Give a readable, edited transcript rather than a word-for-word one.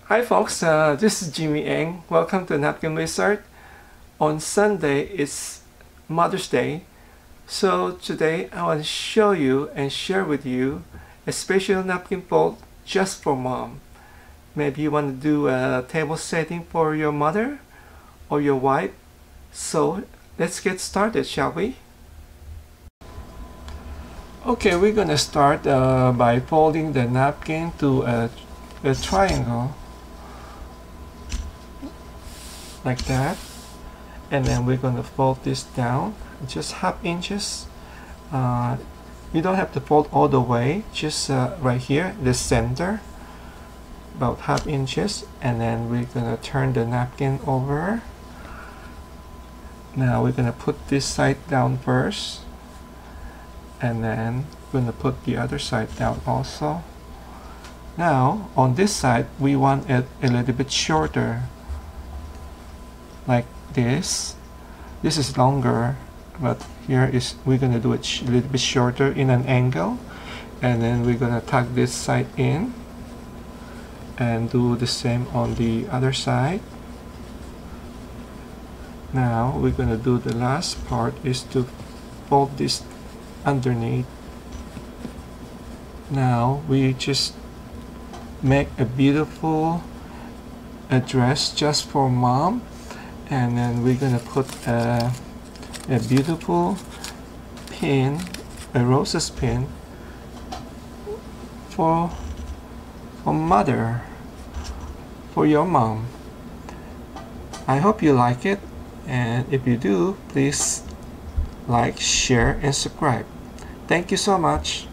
Hi folks, this is Jimmy Eng. Welcome to Napkin Wizard. On Sunday it's Mother's Day, so today I want to show you and share with you a special napkin fold just for mom. Maybe you want to do a table setting for your mother or your wife. So let's get started, shall we? Okay, we're gonna start by folding the napkin to a triangle like that, and then we're going to fold this down just half inches. You don't have to fold all the way, just right here, the center, about half inches, and then we're going to turn the napkin over. Now we're going to put this side down first, and then we're going to put the other side down also. Now on this side we want it a little bit shorter, like this. This is longer, but here is we're gonna do it a little bit shorter in an angle, and then we're gonna tuck this side in and do the same on the other side. Now we're gonna do the last part is to fold this underneath. Now we just make a beautiful dress just for mom, and then we're gonna put a beautiful pin, a roses pin for mother, for your mom. I hope you like it, and if you do, please like, share, and subscribe. Thank you so much.